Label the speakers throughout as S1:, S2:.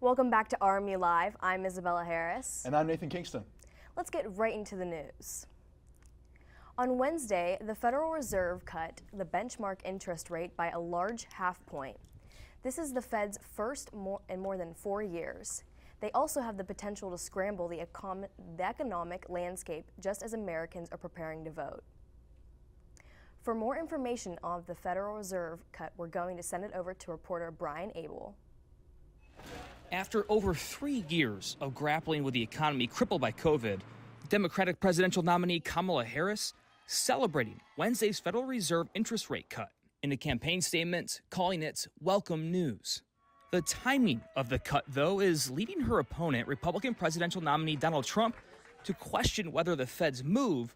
S1: Welcome back to RMU Live. I'm Isabella Harris.
S2: And I'm Nathan Kingston.
S1: Let's get right into the news. On Wednesday, the Federal Reserve cut the benchmark interest rate by a large half point. This is the Fed's first in more than 4 years. They also have the potential to scramble the economic landscape just as Americans are preparing to vote. For more information on the Federal Reserve cut, we're going to send it over to reporter Brian Abel.
S3: After over 3 years of grappling with the economy crippled by COVID, Democratic presidential nominee Kamala Harris celebrating Wednesday's Federal Reserve interest rate cut in a campaign statement calling it welcome news. The timing of the cut, though, is leading her opponent, Republican presidential nominee Donald Trump, to question whether the Fed's move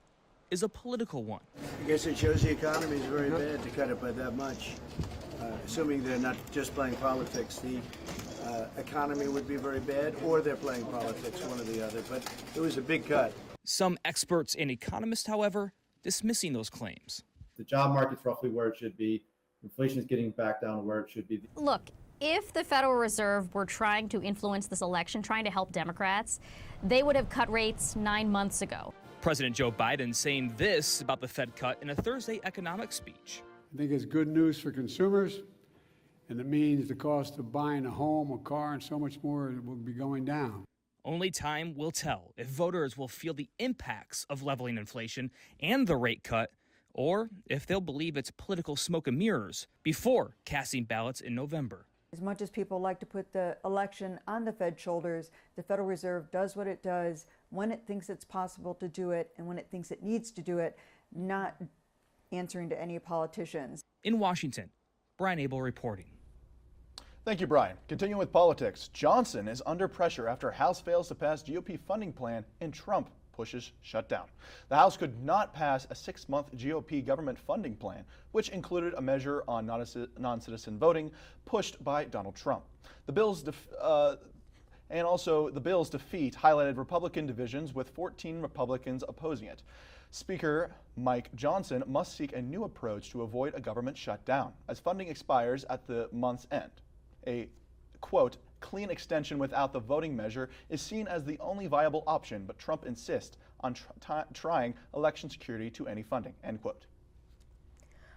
S3: is a political one.
S4: I guess it shows the economy is very bad to cut it by that much. Assuming they're not just playing politics, the economy would be very bad, or they're playing politics, one or the other. But it was a big cut.
S3: Some experts and economists, however, dismissing those claims.
S5: The job market's roughly where it should be. Inflation is getting back down to where it should be.
S6: Look, if the Federal Reserve were trying to influence this election, trying to help Democrats, they would have cut rates 9 months ago.
S3: President Joe Biden saying this about the Fed cut in a Thursday economic speech.
S7: I think it's good news for consumers, and it means the cost of buying a home, a car, and so much more will be going down.
S3: Only time will tell if voters will feel the impacts of leveling inflation and the rate cut, or if they'll believe it's political smoke and mirrors before casting ballots in November.
S8: As much as people like to put the election on the Fed's shoulders, the Federal Reserve does what it does when it thinks it's possible to do it and when it thinks it needs to do it, not answering to any politicians.
S3: In Washington, Brian Abel reporting.
S2: Thank you, Brian. Continuing with politics, Johnson is under pressure after House fails to pass GOP funding plan and Trump pushes shutdown. The House could not pass a 6-month GOP government funding plan, which included a measure on non-citizen voting pushed by Donald Trump. The bill's the bill's defeat highlighted Republican divisions, with 14 Republicans opposing it. Speaker Mike Johnson must seek a new approach to avoid a government shutdown as funding expires at the month's end. A, quote, clean extension without the voting measure is seen as the only viable option, but Trump insists on trying election security to any funding, end quote.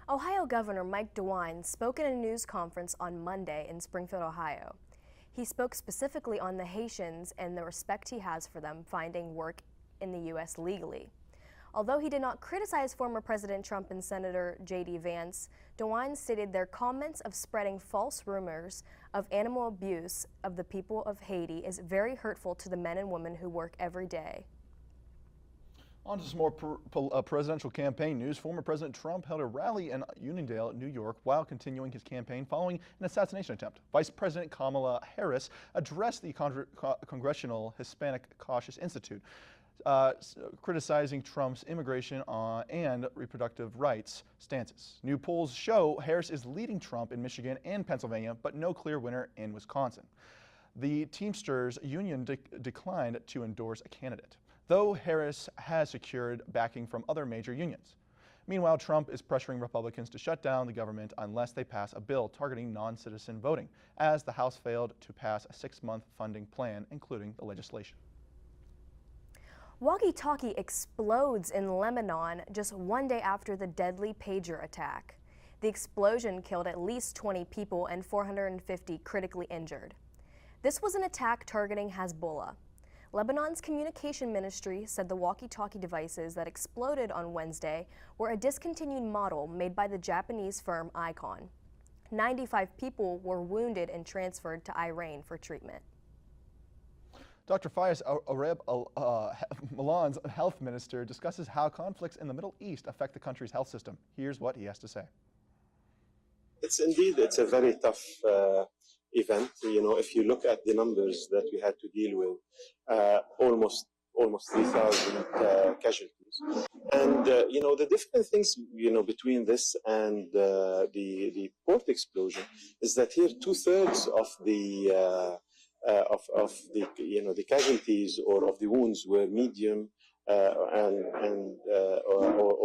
S1: Ohio Governor Mike DeWine spoke at a news conference on Monday in Springfield, Ohio. He spoke specifically on the Haitians and the respect he has for them finding work in the U.S. legally. Although he did not criticize former President Trump and Senator J.D. Vance, DeWine stated their comments of spreading false rumors of animal abuse of the people of Haiti is very hurtful to the men and women who work every day.
S2: On to some more presidential campaign news. Former President Trump held a rally in Uniondale, New York, while continuing his campaign following an assassination attempt. Vice President Kamala Harris addressed the Congressional Hispanic Caucus Institute, criticizing Trump's immigration and reproductive rights stances. New polls show Harris is leading Trump in Michigan and Pennsylvania, but no clear winner in Wisconsin. The Teamsters Union declined to endorse a candidate, though Harris has secured backing from other major unions. Meanwhile, Trump is pressuring Republicans to shut down the government unless they pass a bill targeting non-citizen voting, as the House failed to pass a 6-month funding plan, including the legislation.
S1: Walkie-talkie explodes in Lebanon just 1 day after the deadly pager attack. The explosion killed at least 20 people and 450 critically injured. This was an attack targeting Hezbollah. Lebanon's communication ministry said the walkie-talkie devices that exploded on Wednesday were a discontinued model made by the Japanese firm Icon. 95 people were wounded and transferred to Iran for treatment.
S2: Dr. Fayez Arab Milan's health minister discusses how conflicts in the Middle East affect the country's health system. Here's what he has to say.
S9: It's a very tough event. You know, if you look at the numbers that we had to deal with, almost 3,000 casualties. And you know, the different things, you know, between this and the port explosion is that here 2/3 of the casualties or of the wounds were medium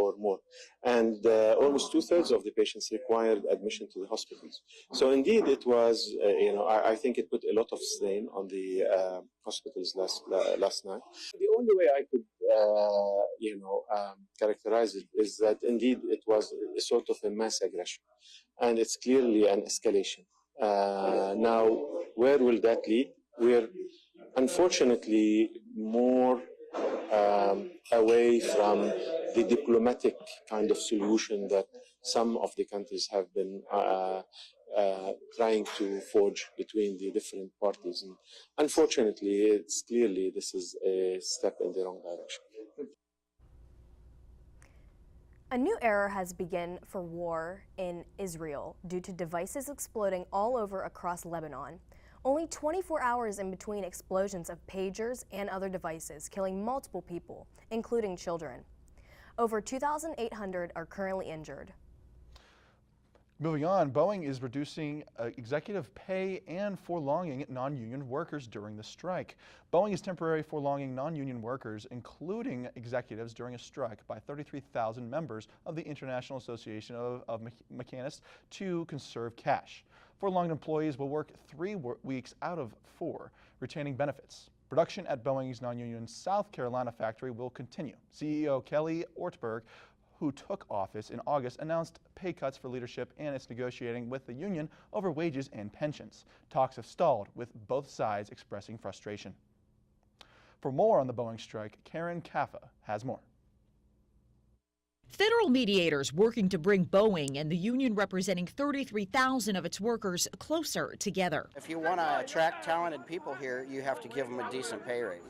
S9: or more. And almost 2/3 of the patients required admission to the hospitals. So indeed, it was, I think it put a lot of strain on the hospitals last night. The only way I could, characterize it is that indeed it was a sort of a mass aggression, and it's clearly an escalation. Now, where will that lead? We're unfortunately more away from the diplomatic kind of solution that some of the countries have been trying to forge between the different parties. And unfortunately, it's clearly this is a step in the wrong direction.
S1: A new era has begun for war in Israel due to devices exploding all over across Lebanon. Only 24 hours in between explosions of pagers and other devices, killing multiple people, including children. Over 2,800 are currently injured.
S2: Moving on, Boeing is reducing executive pay and furloughing non-union workers during the strike. Boeing is temporarily furloughing non-union workers, including executives, during a strike by 33,000 members of the International Association of Mechanists to conserve cash. Furloughed employees will work 3 weeks out of 4, retaining benefits. Production at Boeing's non-union South Carolina factory will continue. CEO Kelly Ortberg, who took office in August, announced pay cuts for leadership and is negotiating with the union over wages and pensions. Talks have stalled, with both sides expressing frustration. For more on the Boeing strike, Karen Kaffa has more.
S10: Federal mediators working to bring Boeing and the union representing 33,000 of its workers closer together.
S11: If you want to attract talented people here, you have to give them a decent pay rate.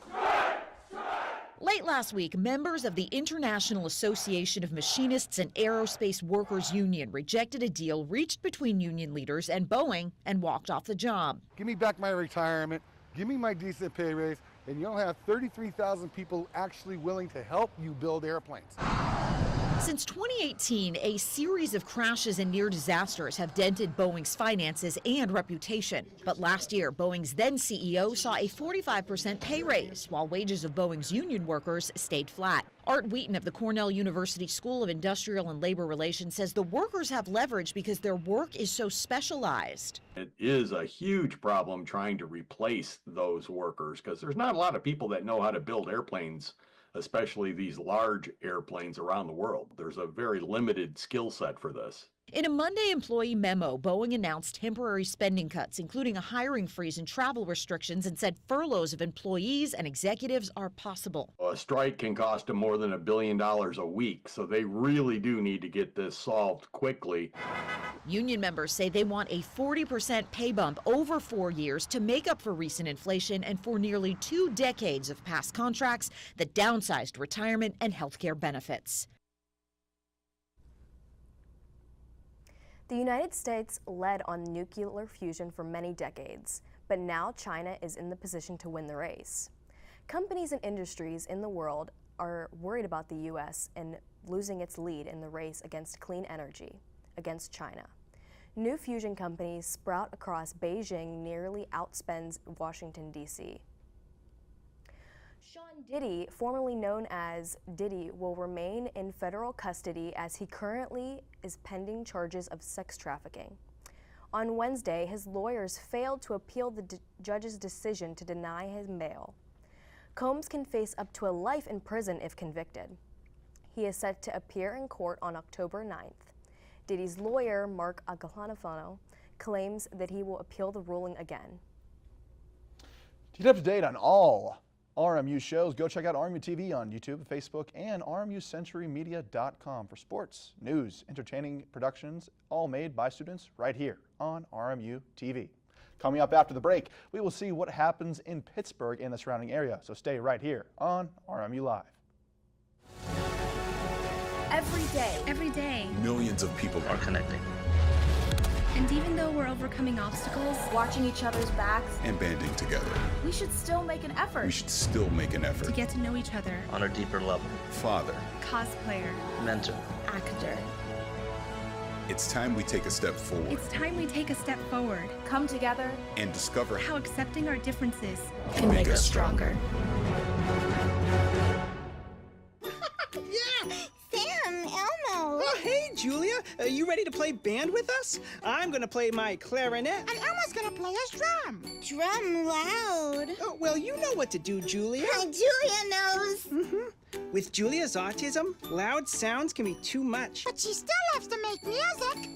S10: Late last week, members of the International Association of Machinists and Aerospace Workers Union rejected a deal reached between union leaders and Boeing and walked off the job.
S12: Give me back my retirement, give me my decent pay raise, and you'll have 33,000 people actually willing to help you build airplanes.
S10: Since 2018, a series of crashes and near disasters have dented Boeing's finances and reputation. But last year, Boeing's then CEO saw a 45% pay raise, while wages of Boeing's union workers stayed flat. Art Wheaton of the Cornell University School of Industrial and Labor Relations says the workers have leverage because their work is so specialized.
S13: It is a huge problem trying to replace those workers because there's not a lot of people that know how to build airplanes, especially these large airplanes around the world. There's a very limited skill set for this.
S10: In a Monday employee memo, Boeing announced temporary spending cuts, including a hiring freeze and travel restrictions, and said furloughs of employees and executives are possible.
S13: A strike can cost them more than $1 billion a week, so they really do need to get this solved quickly.
S10: Union members say they want a 40% pay bump over 4 years to make up for recent inflation and for nearly 2 decades of past contracts that downsized retirement and health care benefits.
S1: The United States led on nuclear fusion for many decades, but now China is in the position to win the race. Companies and industries in the world are worried about the U.S. and losing its lead in the race against clean energy, against China. New fusion companies sprout across Beijing nearly outspends Washington, D.C. Sean Diddy, formerly known as Diddy, will remain in federal custody as he currently is pending charges of sex trafficking. On Wednesday, his lawyers failed to appeal the judge's decision to deny him bail. Combs can face up to a life in prison if convicted. He is set to appear in court on October 9th. Diddy's lawyer, Mark Agalifano, claims that he will appeal the ruling again.
S2: To get up to date on all RMU shows, go check out RMU TV on YouTube, Facebook, and RMUCenturyMedia.com for sports, news, entertaining productions, all made by students right here on RMU TV. Coming up after the break, we will see what happens in Pittsburgh and the surrounding area, so stay right here on RMU Live.
S14: Every day,
S15: millions of people are connecting.
S14: And even though we're overcoming obstacles,
S16: watching each other's backs,
S15: and banding together,
S16: we should still make an effort.
S15: We should still make an effort
S14: to get to know each other
S15: on a deeper level. Father,
S14: cosplayer,
S15: mentor,
S14: actor.
S15: It's time we take a step forward.
S14: It's time we take a step forward.
S16: Come together
S15: and discover
S14: how accepting our differences
S15: can make us stronger.
S17: play band with us? I'm gonna play my clarinet.
S18: And Elmo's gonna play his drum. Drum loud.
S17: Oh, well, you know what to do, Julia.
S18: Julia knows.
S17: With Julia's autism, loud sounds can be too much.
S18: But she still loves to make music.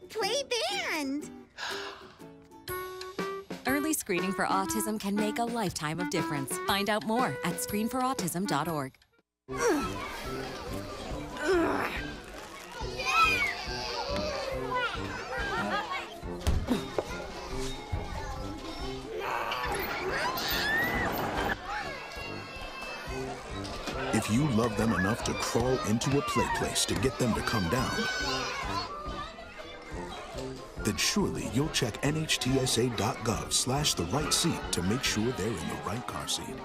S18: Play band.
S19: Early screening for autism can make a lifetime of difference. Find out more at screenforautism.org.
S20: If you love them enough to crawl into a play place to get them to come down, then surely you'll check nhtsa.gov/the-right seat to make sure they're in the right car seat.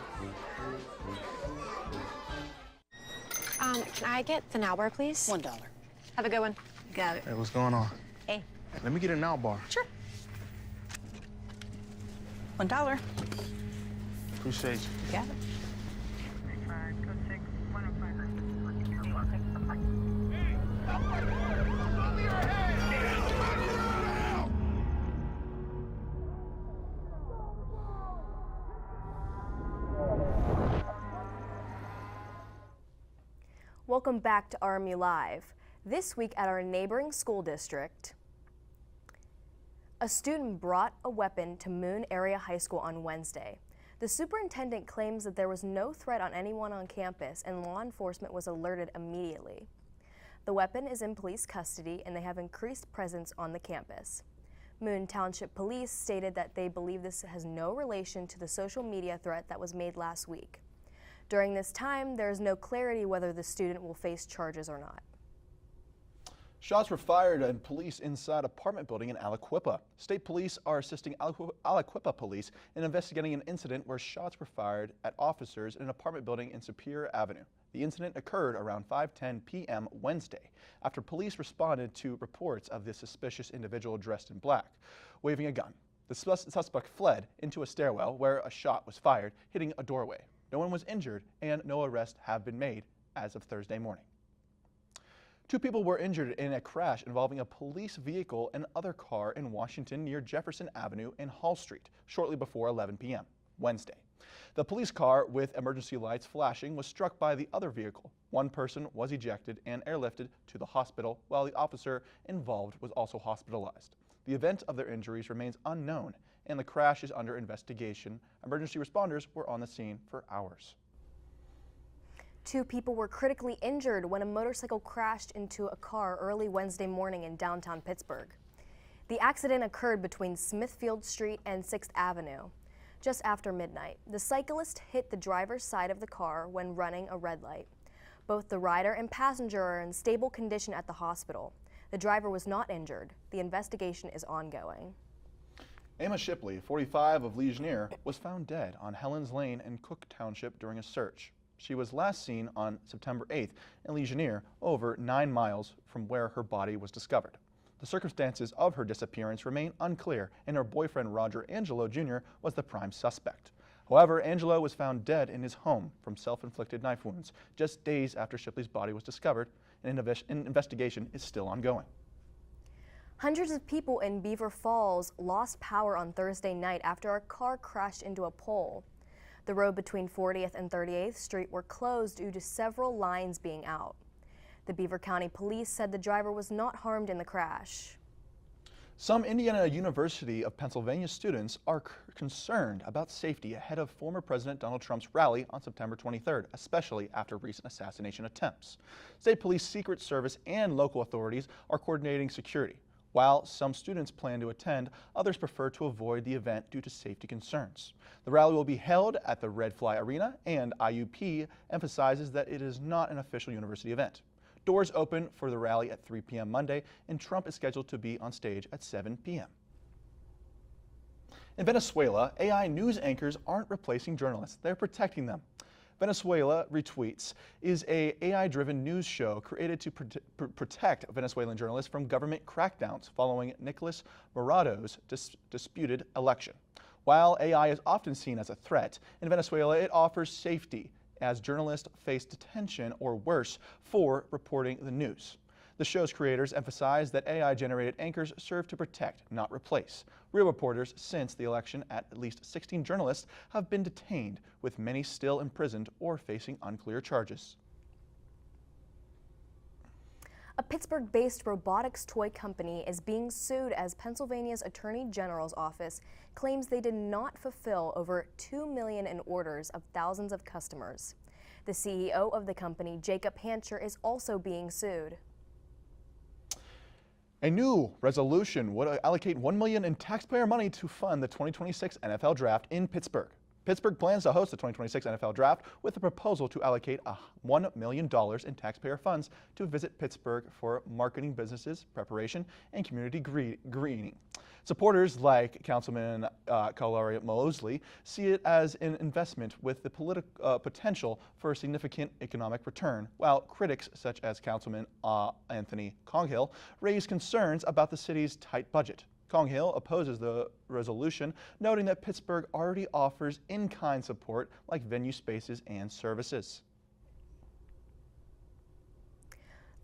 S21: Can I get the now bar, please? $1. Have a good one. Got it.
S22: Hey, what's going on?
S21: Hey.
S22: Let me get a now bar.
S21: Sure. $1.
S22: Appreciate you.
S21: Got it.
S1: Welcome back to RMU Live. This week at our neighboring school district, a student brought a weapon to Moon Area High School on Wednesday. The superintendent claims that there was no threat on anyone on campus and law enforcement was alerted immediately. The weapon is in police custody and they have increased presence on the campus. Moon Township Police stated that they believe this has no relation to the social media threat that was made last week. During this time, there is no clarity whether the student will face charges or not.
S2: Shots were fired at police inside apartment building in Aliquippa. State police are assisting Aliquippa police in investigating an incident where shots were fired at officers in an apartment building in Superior Avenue. The incident occurred around 5:10 p.m. Wednesday after police responded to reports of the suspicious individual dressed in black, waving a gun. The suspect fled into a stairwell where a shot was fired, hitting a doorway. No one was injured and no arrests have been made as of Thursday morning. 2 people were injured in a crash involving a police vehicle and other car in Washington near Jefferson Avenue and Hall Street shortly before 11 p.m. Wednesday. The police car with emergency lights flashing was struck by the other vehicle. One person was ejected and airlifted to the hospital while the officer involved was also hospitalized. The event of their injuries remains unknown and the crash is under investigation. Emergency responders were on the scene for hours.
S1: 2 people were critically injured when a motorcycle crashed into a car early Wednesday morning in downtown Pittsburgh. The accident occurred between Smithfield Street and 6th Avenue. Just after midnight, the cyclist hit the driver's side of the car when running a red light. Both the rider and passenger are in stable condition at the hospital. The driver was not injured. The investigation is ongoing.
S2: Emma Shipley, 45 of Legionnaire, was found dead on Helens Lane in Cook Township during a search. She was last seen on September 8th in Legionnaire, over 9 miles from where her body was discovered. The circumstances of her disappearance remain unclear, and her boyfriend Roger Angelo Jr. was the prime suspect. However, Angelo was found dead in his home from self-inflicted knife wounds just days after Shipley's body was discovered, and an investigation is still ongoing.
S1: Hundreds of people in Beaver Falls lost power on Thursday night after a car crashed into a pole. The road between 40th and 38th Street were closed due to several lines being out. The Beaver County Police said the driver was not harmed in the crash.
S2: Some Indiana University of Pennsylvania students are concerned about safety ahead of former President Donald Trump's rally on September 23rd, especially after recent assassination attempts. State Police, Secret Service, and local authorities are coordinating security. While some students plan to attend, others prefer to avoid the event due to safety concerns. The rally will be held at the Red Fly Arena, and IUP emphasizes that it is not an official university event. Doors open for the rally at 3 p.m. Monday, and Trump is scheduled to be on stage at 7 p.m. In Venezuela, AI news anchors aren't replacing journalists, they're protecting them. Venezuela Retweets is an AI-driven news show created to protect Venezuelan journalists from government crackdowns following Nicolas Maduro's disputed election. While AI is often seen as a threat, in Venezuela it offers safety as journalists face detention or worse for reporting the news. The show's creators emphasize that AI-generated anchors serve to protect, not replace, real reporters since the election. At least 16 journalists have been detained, with many still imprisoned or facing unclear charges.
S1: A Pittsburgh-based robotics toy company is being sued as Pennsylvania's Attorney General's office claims they did not fulfill over $2 million in orders of thousands of customers. The CEO of the company, Jacob Hancher, is also being sued.
S2: A new resolution would allocate $1 million in taxpayer money to fund the 2026 NFL Draft in Pittsburgh. Pittsburgh plans to host the 2026 NFL Draft with a proposal to allocate $1 million in taxpayer funds to visit Pittsburgh for marketing, businesses, preparation, and community greening. Supporters like Councilman Kalari Mosley see it as an investment with the potential for a significant economic return, while critics such as Councilman Anthony Conghill raise concerns about the city's tight budget. Conghill opposes the resolution, noting that Pittsburgh already offers in-kind support like venue spaces and services.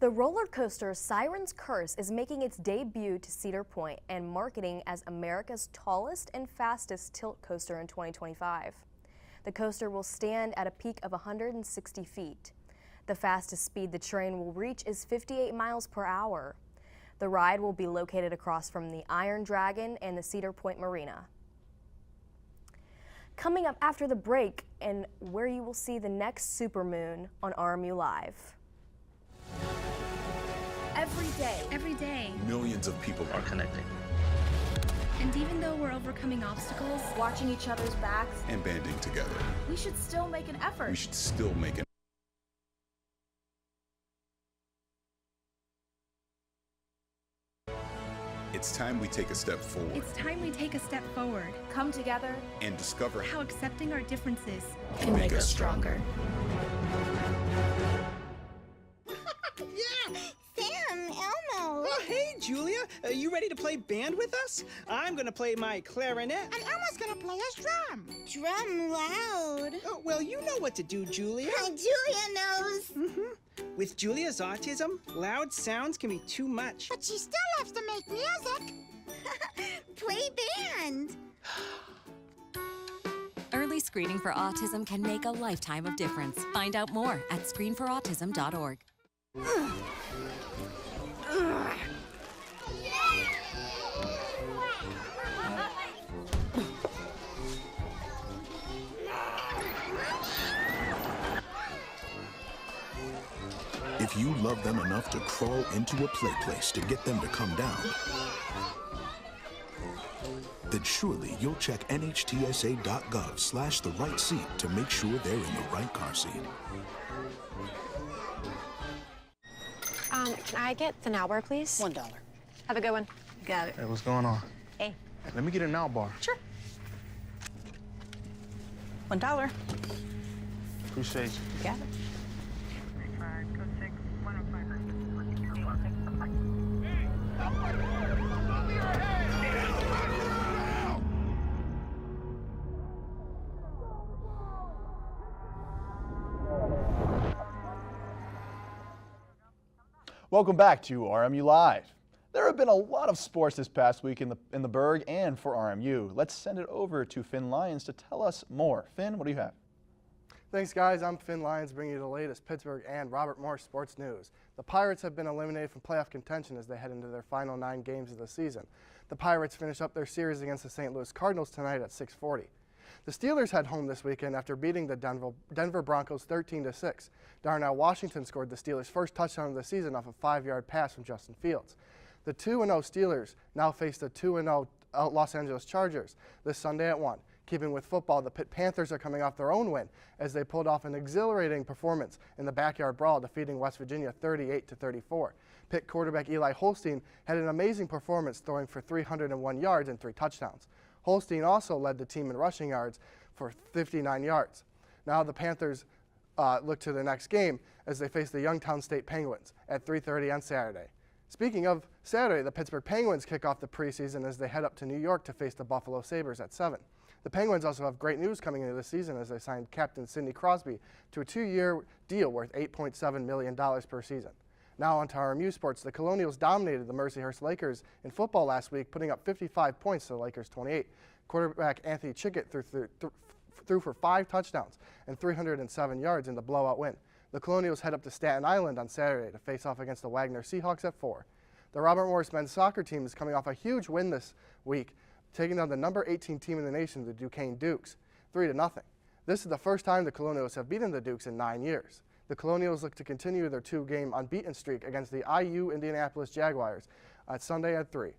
S1: The roller coaster Siren's Curse is making its debut to Cedar Point and marketing as America's tallest and fastest tilt coaster in 2025. The coaster will stand at a peak of 160 feet. The fastest speed the train will reach is 58 miles per hour. The ride will be located across from the Iron Dragon and the Cedar Point Marina. Coming up after the break, and where you will see the next supermoon on RMU Live.
S16: Every day,
S15: Millions of people are connected
S14: And even though we're overcoming obstacles,
S16: watching each other's backs,
S15: and banding together.
S16: we should still make an effort.
S15: We should still make an It's time we take a step forward
S14: it's time we take a step forward.
S16: Come together
S15: and discover
S14: How accepting our differences
S15: can make us stronger.
S18: Yeah! Sam, Elmo!
S17: Oh, hey, Julia. You ready to play band with us? I'm gonna play my clarinet.
S18: And Elmo's gonna play his drum. Drum loud.
S17: Oh, well, you know what to do, Julia.
S18: Julia knows.
S17: With Julia's autism, loud sounds can be too much.
S18: But she still loves to make music. Play band.
S19: Early screening for autism can make a lifetime of difference. Find out more at screenforautism.org.
S20: If you love them enough to crawl into a play place to get them to come down, then surely you'll check nhtsa.gov/the right seat to make sure they're in the right car seat.
S21: Can I get the now bar, please?
S11: $1.
S21: Have a good one. Got it.
S22: Hey, what's going on?
S21: Hey.
S22: Let me get a now bar.
S21: Sure. $1.
S22: Appreciate you.
S21: Got it.
S2: Welcome back to RMU Live. There have been a lot of sports this past week in the Berg and for RMU. Let's send it over to Finn Lyons to tell us more. Finn, what do you have?
S4: Thanks, guys. I'm Finn Lyons, bringing you the latest Pittsburgh and Robert Morris sports news. The Pirates have been eliminated from playoff contention as they head into their final 9 games of the season. The Pirates finish up their series against the St. Louis Cardinals tonight at 6:40. The Steelers head home this weekend after beating the Denver Broncos 13-6. Darnell Washington scored the Steelers' first touchdown of the season off a 5-yard pass from Justin Fields. The 2-0 Steelers now face the 2-0 Los Angeles Chargers this Sunday at 1. Keeping with football, the Pitt Panthers are coming off their own win as they pulled off an exhilarating performance in the backyard brawl, defeating West Virginia 38-34. Pitt quarterback Eli Holstein had an amazing performance, throwing for 301 yards and 3 touchdowns. Holstein also led the team in rushing yards for 59 yards. Now the Panthers look to the next game as they face the Youngstown State Penguins at 3:30 on Saturday. Speaking of Saturday, the Pittsburgh Penguins kick off the preseason as they head up to New York to face the Buffalo Sabres at 7. The Penguins also have great news coming into the season as they signed captain Sidney Crosby to a 2-year deal worth $8.7 million per season. Now on to RMU sports. The Colonials dominated the Mercyhurst Lakers in football last week, putting up 55 points to the Lakers 28. Quarterback Anthony Chickett threw for 5 touchdowns and 307 yards in the blowout win. The Colonials head up to Staten Island on Saturday to face off against the Wagner Seahawks at 4. The Robert Morris men's soccer team is coming off a huge win this week, taking down the number 18 team in the nation, the Duquesne Dukes, 3-0. This is the first time the Colonials have beaten the Dukes in 9 years. The Colonials look to continue their 2-game unbeaten streak against the IU Indianapolis Jaguars on Sunday at 3.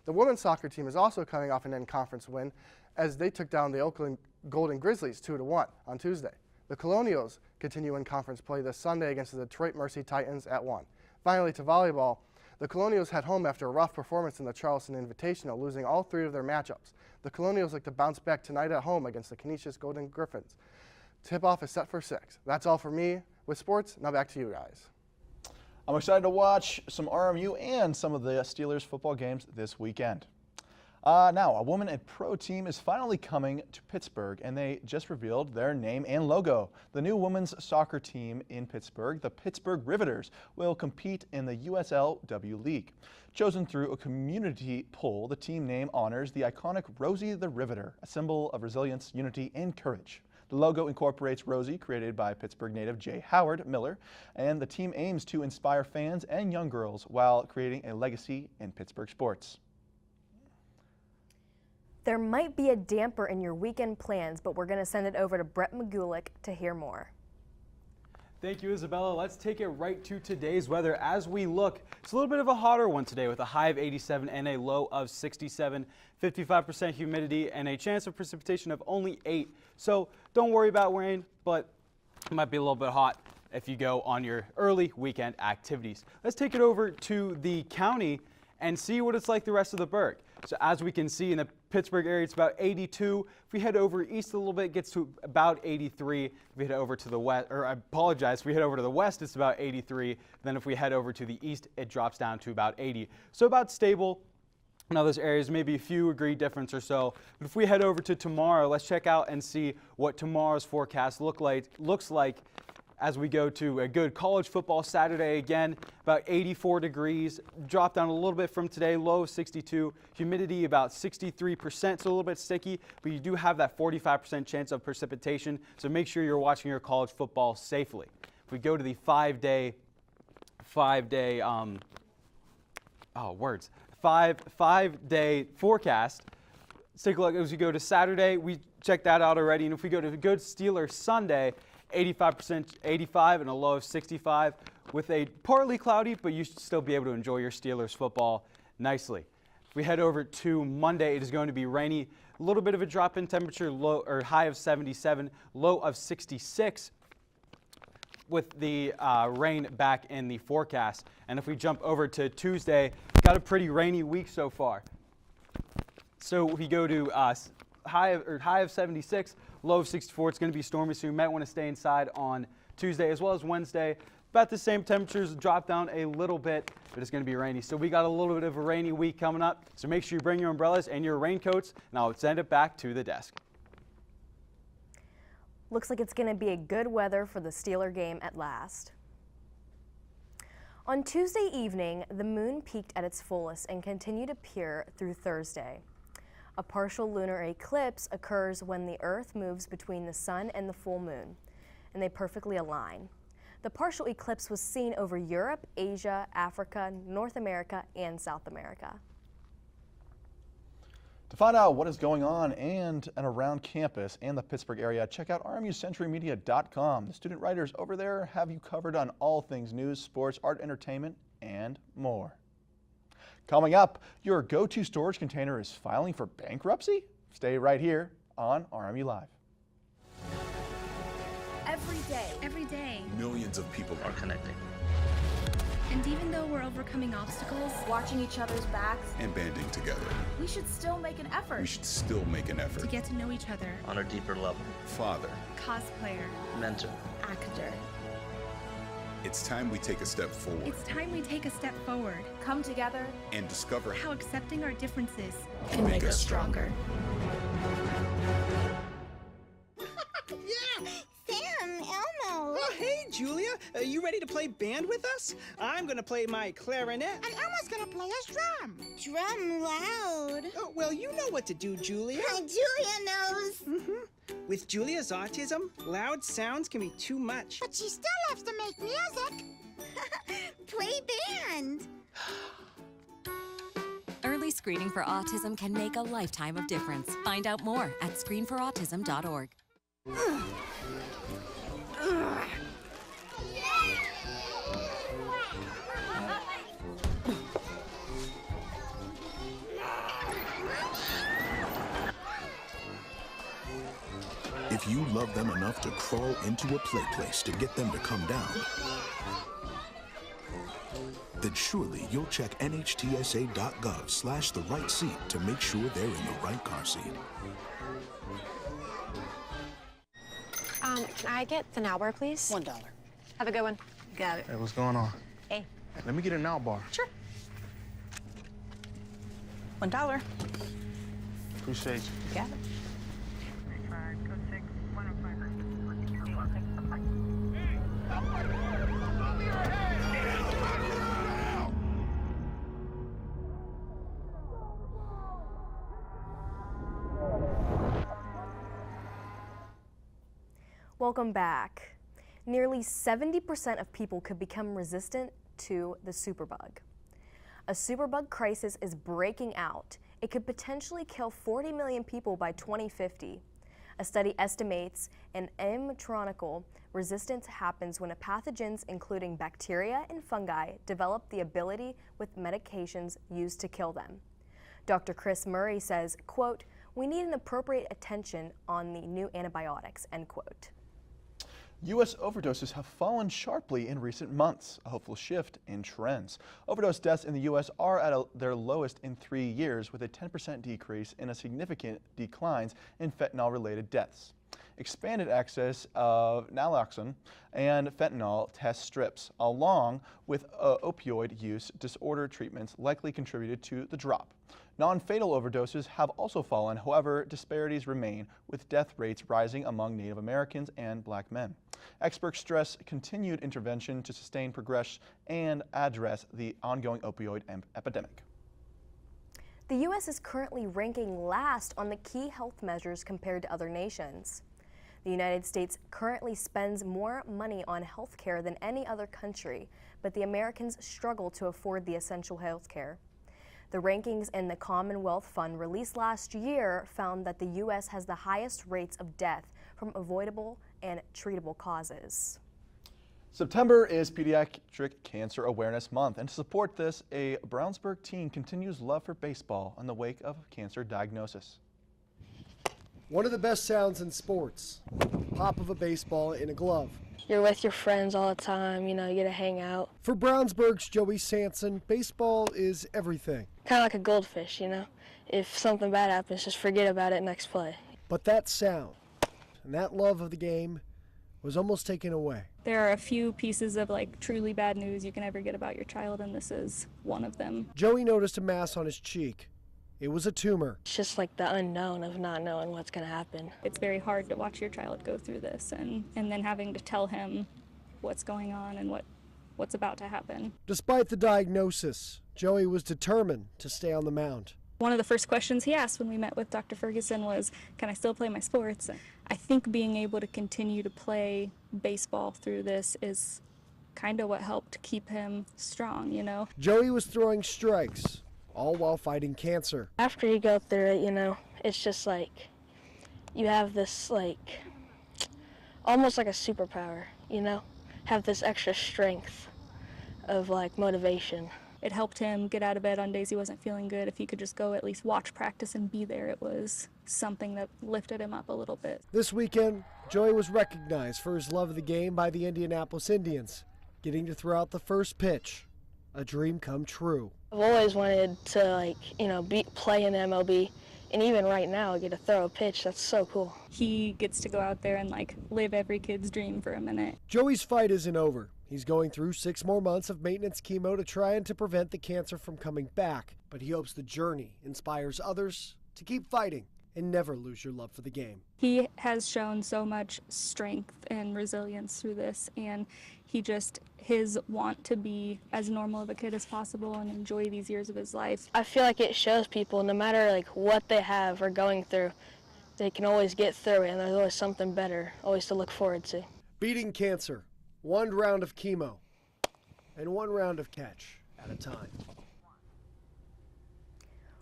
S4: The women's soccer team is also coming off an in-conference win as they took down the Oakland Golden Grizzlies 2-1 on Tuesday. The Colonials continue in-conference play this Sunday against the Detroit Mercy Titans at 1. Finally, to volleyball, the Colonials head home after a rough performance in the Charleston Invitational, losing all 3 of their matchups. The Colonials look to bounce back tonight at home against the Canisius Golden Griffins. Tip-off is set for 6. That's all for me with sports. Now back to you guys.
S2: I'm excited to watch some RMU and some of the Steelers football games this weekend. Now, a woman and pro team is finally coming to Pittsburgh, and they just revealed their name and logo. The new women's soccer team in Pittsburgh, the Pittsburgh Riveters, will compete in the USLW League. Chosen through a community poll, the team name honors the iconic Rosie the Riveter, a symbol of resilience, unity, and courage. The logo incorporates Rosie, created by Pittsburgh native J. Howard Miller, and the team aims to inspire fans and young girls while creating a legacy in Pittsburgh sports.
S1: There might be a damper in your weekend plans, but we're going to send it over to Brett Magulik to hear more.
S5: Thank you, Isabella. Let's take it right to today's weather. As we look, it's a little bit of a hotter one today with a high of 87 and a low of 67, 55% humidity, and a chance of precipitation of only 8. So don't worry about rain, but it might be a little bit hot if you go on your early weekend activities. Let's take it over to the county and see what it's like the rest of the burg. So as we can see in the Pittsburgh area, it's about 82. If we head over east a little bit, it gets to about 83. If we head over to the west, or I apologize, if we head over to the west, it's about 83. Then if we head over to the east, it drops down to about 80. So about stable in all those areas, maybe a few degree difference or so. But if we head over to tomorrow, let's check out and see what tomorrow's forecast looks like as we go to a good college football Saturday. Again, about 84 degrees, drop down a little bit from today, low of 62, humidity about 63%, so a little bit sticky, but you do have that 45% chance of precipitation, so make sure you're watching your college football safely. If we go to the five-day forecast, let's take a look. As we go to Saturday, we checked that out already, and if we go to a good Steelers Sunday, 85 and a low of 65 with a partly cloudy, but you should still be able to enjoy your Steelers football nicely. If we head over to Monday, it is going to be rainy, a little bit of a drop in temperature, low or high of 77, low of 66 with the rain back in the forecast. And if we jump over to Tuesday, got a pretty rainy week so far. So we go to high of 76, low of 64. It's going to be stormy, so you might want to stay inside on Tuesday as well as Wednesday. About the same temperatures, drop down a little bit, but it's going to be rainy. So we got a little bit of a rainy week coming up, so make sure you bring your umbrellas and your raincoats, and I'll send it back to the desk.
S1: Looks like it's going to be a good weather for the Steeler game at last. On Tuesday evening, the moon peaked at its fullest and continued to appear through Thursday. A partial lunar eclipse occurs when the Earth moves between the sun and the full moon, and they perfectly align. The partial eclipse was seen over Europe, Asia, Africa, North America, and South America.
S2: To find out what is going on and around campus and the Pittsburgh area, check out RMUcenturymedia.com. The student writers over there have you covered on all things news, sports, art, entertainment, and more. Coming up, your go-to storage container is filing for bankruptcy? Stay right here on RMU Live.
S16: Every day,
S15: Millions of people are connecting
S16: and even though we're overcoming obstacles,
S18: Watching each other's backs.
S15: and banding together.
S16: we should still make an effort.
S15: We should still make an
S16: to
S15: effort.
S16: get to know each other.
S6: on a deeper level.
S15: Father,
S16: Cosplayer,
S6: Mentor.
S16: actor.
S15: it's time we take a step forward
S16: It's time we take a step forward.
S18: Come together.
S15: and discover
S16: How accepting our differences
S15: can make us
S16: stronger.
S18: Yeah, Sam, Elmo.
S17: Oh, hey, Julia. Are you ready to play band with us? I'm gonna play my clarinet.
S18: And Elmo's gonna play his drum. Drum loud.
S17: Oh, well, you know what to do, Julia.
S18: Julia knows.
S17: With Julia's autism, loud sounds can be too much.
S18: But she still loves to make music. Play band.
S19: Early screening for autism can make a lifetime of difference. Find out more at screenforautism.org.
S20: If you love them enough to crawl into a play place to get them to come down, then surely you'll check nhtsa.gov/the right seat to make sure they're in the right car seat.
S21: Can I get the now bar, please?
S11: $1.
S21: Have a good one. Got it.
S22: Hey, what's going on?
S21: Hey.
S22: Let me get a now bar.
S21: Sure. $1.
S22: Appreciate you.
S21: Got it.
S1: Welcome back. Nearly 70% of people could become resistant to the superbug. A superbug crisis is breaking out. It could potentially kill 40 million people by 2050. A study estimates an animatronical resistance happens when pathogens, including bacteria and fungi, develop the ability with medications used to kill them. Dr. Chris Murray says, quote, "We need an appropriate attention on the new antibiotics," end quote.
S2: U.S. overdoses have fallen sharply in recent months, a hopeful shift in trends. Overdose deaths in the U.S. are at their lowest in 3 years, with a 10% decrease and a significant declines in fentanyl-related deaths. Expanded access of naloxone and fentanyl test strips, along with opioid use disorder treatments, likely contributed to the drop. Non-fatal overdoses have also fallen. However, disparities remain, with death rates rising among Native Americans and Black men. Experts stress continued intervention to sustain progression and address the ongoing opioid epidemic.
S1: The U.S. is currently ranking last on the key health measures compared to other nations. The United States currently spends more money on health care than any other country, but the Americans struggle to afford the essential health care. The rankings in the Commonwealth Fund released last year found that the U.S. has the highest rates of death from avoidable and treatable causes.
S2: September is Pediatric Cancer Awareness Month, and to support this, a Brownsburg teen continues love for baseball in the wake of cancer diagnosis.
S6: One of the best sounds in sports, pop of a baseball in a glove.
S7: You're with your friends all the time, you know, you get to hang out.
S6: For Brownsburg's Joey Sanson, baseball is everything.
S7: Kind of like a goldfish, you know. If something bad happens, just forget about it next play.
S6: But that sound and that love of the game was almost taken away.
S23: There are a few pieces of truly bad news you can ever get about your child, and this is one of them.
S6: Joey noticed a mass on his cheek. It was a tumor.
S7: It's just like the unknown of not knowing what's going to happen.
S23: It's very hard to watch your child go through this and then having to tell him what's going on and what's about to happen.
S6: Despite the diagnosis, Joey was determined to stay on the mound.
S23: One of the first questions he asked when we met with Dr. Ferguson was, can I still play my sports? I think being able to continue to play baseball through this is kind of what helped keep him strong, you know?
S6: Joey was throwing strikes, all while fighting cancer.
S7: After you go through it, you know, it's just like you have this almost like a superpower, you know? Have this extra strength of motivation.
S23: It helped him get out of bed on days he wasn't feeling good. If he could just go at least watch practice and be there, it was something that lifted him up a little bit.
S6: This weekend, Joey was recognized for his love of the game by the Indianapolis Indians, getting to throw out the first pitch. A dream come true.
S7: I've always wanted to play in the MLB, and even right now I get to throw a pitch. That's so cool.
S23: He gets to go out there and live every kid's dream for a minute.
S6: Joey's fight isn't over. He's going through 6 more months of maintenance chemo to try and to prevent the cancer from coming back, but he hopes the journey inspires others to keep fighting and never lose your love for the game.
S23: He has shown so much strength and resilience through this, and his want to be as normal of a kid as possible and enjoy these years of his life.
S7: I feel like it shows people no matter like what they have or going through, they can always get through it, and there's always something better, always to look forward to.
S6: Beating cancer, one round of chemo and one round of catch at a time.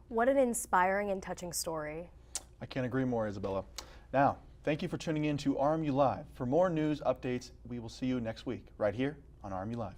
S1: What an inspiring and touching story.
S2: I can't agree more, Isabella. Now, thank you for tuning in to RMU Live. For more news updates, we will see you next week right here on RMU Live.